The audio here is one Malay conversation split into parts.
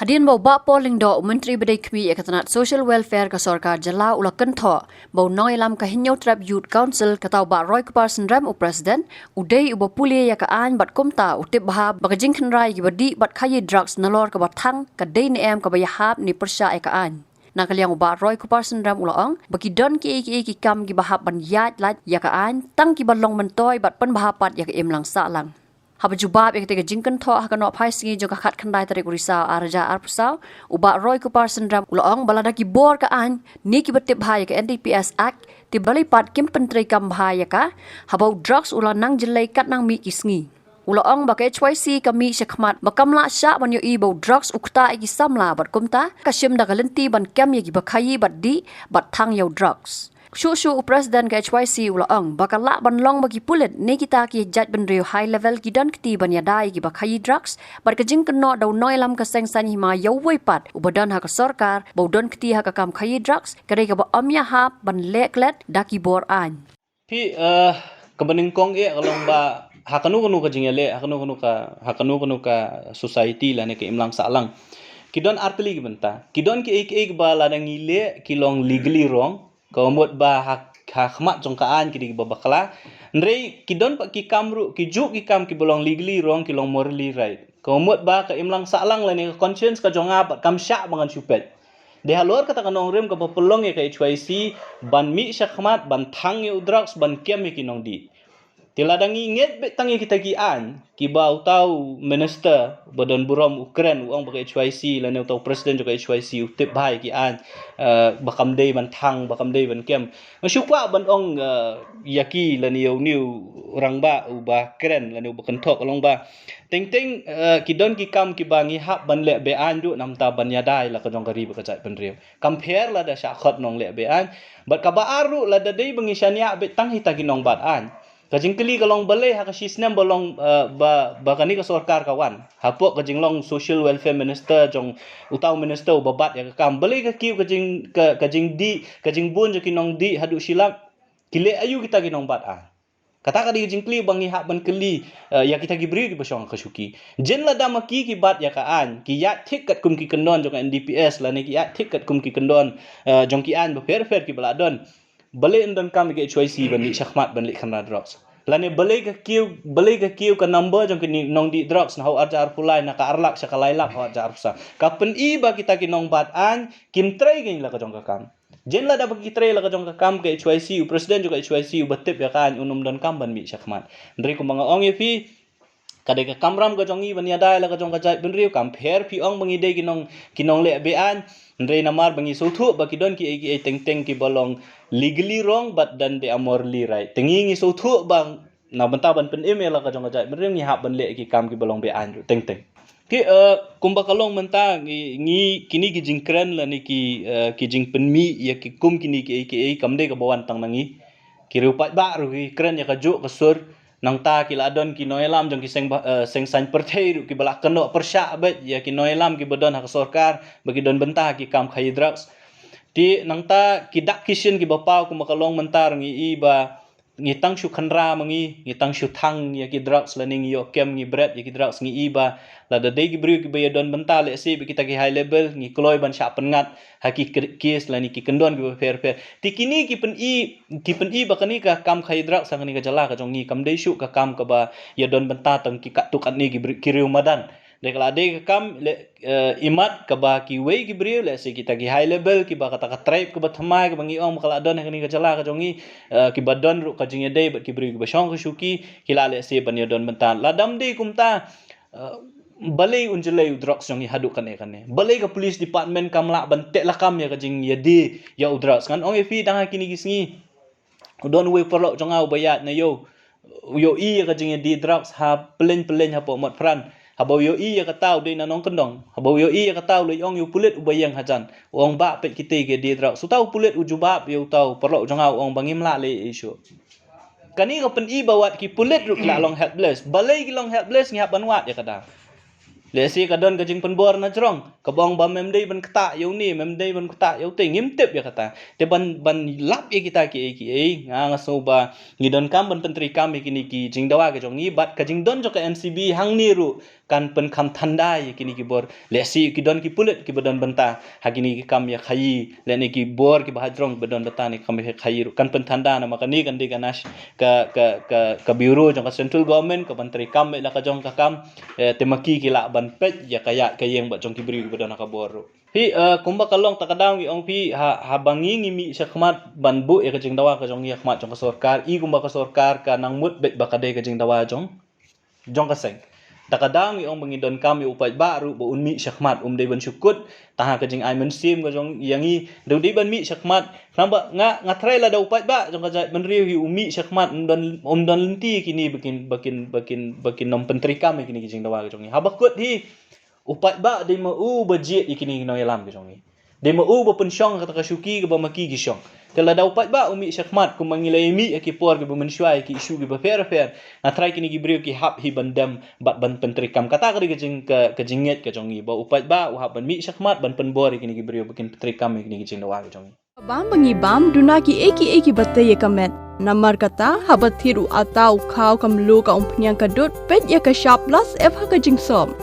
Hadin bau ba polling do Menteri Bedai Kemi Ekatanat Social Welfare ka Sarkar Jala ulakan tho bau noi lam ka hinyo trap youth council katau ba Roy Kuparsan Ram u president udai uba pulia ya ka an bat komta utip bah bagajing khenrai ki badi bat khayi drugs nalor ka bathang ka dei ni em ka bayahap ni persya e ka an nakaliang uba Roy Kuparsan Ram ulaang bagi don ki kam ki bahap ban yat lat ya ka an tang ki balong mentoi bat pen bahapat ya ka em lang sa lang Haba jubab yang ketika jingkan tho akan nok pai singi juga khat khandai tarik urisau arja arpsau uba Roy Kuparsan Ram ulaong balada ki bor ka an ni ki betip bahaya ke NDPS Act ti balai pat kim penteri kam bahaya ka habau drugs ula nang jelai kat nang mi ki singi ulaong ba ke HYC kami syakmat makamla sya ban yo ibau drugs ukta iki samla bat kumta kasyim da galenti ban kem ye ki bakhayi bat di bat thang yo drugs Shu Presiden ke HYC ulaang bakal lak banlong bagi pulit ni kita ki jat benriu high level ki dan keti banyadai ki bakhayi drugs bar kejing keno dau noi lam ka seng san hima yau wei pat ubadan ha ka sarkar baudon keti ha ka kam khayi drugs kare ka ba amya ha ban leklet daki bor an Pi kebening kong kalong ba hakanu ka jingale hakanu ka society la ne ke imlang salang kidon artli benta kidon ki ek ba la ngile kilong legally wrong Komot ba hakmat jongkaan kidi ba bakla ndrei kidon pa ki kamru ki juk ki kam ki bolong legally wrong ki long morally right komot ba ka imlang salang la ni conscience ka jonga ba kam sya bangan supet de halor kata kanong rem ka papelong ya ka HYC ban mi syakmat ban thang ye drugs ban kem ye kinong di tiladangi nget be tangi kita ki an ki ba utau minister badan buram Ukraine uang ba HYC la ne utau presiden juga HYC utip bai ki an bakam dei ban thang bakam dei ban kem syukwa ban ong yaki la niu orang ba ubah keren la ne bakan thok long ba ting kidon ki kam ki bangi hap ban le be an du nam ta ban yadai la ka jong gari ba ka jai ban riu compare la da sya khot nong le be an bat ka ba aru la da dei bangi syania be tang hita ki nong bat an Kajing keli kalong balai ha kasisnem balong ba kani ka sarkar kawan. Hapok kajing long social welfare minister jong utau minister babat ya kam balai ka kiu kajing bun jo kinong di hadu silap kile ayu kita kinong bat a. Kata kadi kajing keli bangi hak ban keli ya kita gibri ki basong kasuki. Jen la dama ki bat ya kaan ki ya thik kat kum ki kendon jong NDPS la ni ki ya thik kat kum ki kendon jong ki an ba fer ki baladon. Balai endon kam ke HYC ban li syakmat ban li khanra drugs lane balai ka kiu ka number jong ki nong di drugs na hau arjar pulai na ka arlak sya ka lailak hau arjar sa kapen i ba kita ki nong bat an kim trai gin la ka jong ka kam jen la da ba ki trai la ka jong ka kam ke HYC presiden juga HYC batip ya kan unum dan kam ban mi syakmat ndri ko mga ong ye fi kadai ka kamram ka jong i ban yadai la ka jong ka jai ben riu kam pher pi ong bangi dei kinong le be an ndrei namar bangi sothu ba kidon ki teng ki bolong legally wrong but then they are morally right tengi ngi sothu bang na benta ban pen email la ka jong ka jai ben riu ngi hap ban le ki kam ki bolong be an teng ki kumba kalong menta ngi kini ki jingkren la ni ki jing pen mi ya ki kum kini ki kam de ka bawan tang nangi ki rupat ba ru ki kren ya ka ju ka sur nang ta ki ladon ki noelam jong ki seng san perthei ki balak keno persya bet ya ki noelam ki bodon hak sarkar bagi don bentah ki kam khai drugs ti nang ta ki dak kishin ki bapau ku makalong mentar ngi i ba ngi tang shu khanra mangi ngi tang shu thang ya ki drugs lening yo kem ngi bread ya ki drugs ngi i ba la da dei ki bru ki ba don bentah le si kita ki high level ngi kloi ban sya pengat haki kes la ni ki kendon ki fer ti kini ki pen i ba kani ka kam khai drugs sang ni ka jala ka jong ngi kam dei shu ka kam ka ba ya don bentah tang ki kat tukat ni ki riu madan de kala de kam imat ka ba ki wei ki brio le se kita ki high level ki ba kata ka tribe ka ba thamai ka bangi ong kala don ni ka jala ka jongi ki ba don ru ka jinge de ba ki brio ki ba shong ka shuki kila le se ban don bentan la dam de kumta balai unjelai drugs jongi hadu kane balai ka police department kamla ban tek la kam ya ka jing ya de ya drugs kan ong efi dang kini gisngi don we perlo jonga bayat na yo i ka jing di drugs ha pelen ha po mot fran habau yo i ya katau de nanong kendong habau yo i ya katau le ong yu pulit ubayang hajan ong ba pet kite ke di drau sutau pulit ujubab yo tau perlo jongau ong bangim la le isu kani ka pen i bawat ki pulit ruk la long helpless balai ki long helpless ngi ban wat ya kada Lesi kadon kajing penbor na jerong. Kabong ba memdei ban kata yau ni, memdei ban kata yau te ngimtip ya kata. Te ban lap ya kita ki nga ngaso ba ngidon kam ban penteri kami kini ki jing dawa ke jong ni bat kajing don jo ke MCB hang niru kan pen kam tandai kini ki bor. Lesi ki don ki pulit ki badon benta hakini ki kam ya khayi leni ki bor ki bahadrong badon beta ni kam ya khayi kan pen tanda na makani kan di ganas ka bureau jong ka central government ka menteri kam la ka jong ka kam temaki ki la ban pet ya kaya kayeng ba jong ki bri badon ka bor. Pi kumba kalong takadang wi ong pi ha bangi ngimi syakmat ban bu ya ka jing dawa ka jong ya khmat jong ka sarkar I kumba ka sarkar ka nang mut bet ba ka de ka jing dawa jong ka seng. Takadang ong mengidon kami upat baru bo unmi syakmat dei ban syukut taha kajing ai mensim ka jong yangi dei ban mi syakmat namba nga trai la da upat ba jong ka jat menriu hi umi syakmat don lenti kini bakin nom penteri kami kini kajing dawa ka jong habakut hi upat ba dei mau budget ikini no yalam ka jong dei mau bo pensyong kata ka syuki ka ba maki ki syong kala da upat ba umi syakmat ku mangilai mi ki por ki ba mensyai ki isu ki ba fair na try kini ki brio ki hap hi bandam bat ban penteri kam kata ka kajinget ka jong ba upat ba u hap ban mi syakmat ban penbor kini ki brio bakin penteri kam kini ki jing dawa ka jong Bam bangi bam duna ki eki batte ye kamet namar kata habat thiru atau khau kam lo ka umpnyang ka dot pet ya ka sharp plus f ha ka jing som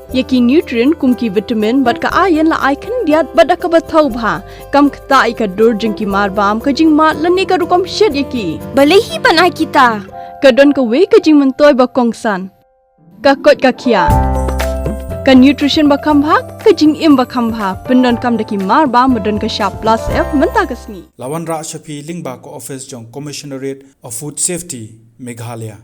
Yaki nutrient kum ki vitamin bat ka ayan la icon diat bat ka bathau bha kam khta I ka dur jing ki mar bam ka jing mat lani ka rukom shed yaki Balehi banai kita. ka don ka we ka jing mentoy ba kongsan ka kot ka khia ka nutrition ba kham bha ka jing im ba kham bha pindon kam daki mar bam modon ka sharp plus f menta kasni Lawan Ra Shafi Lingba ko office jong Commissionerate of Food Safety Meghalaya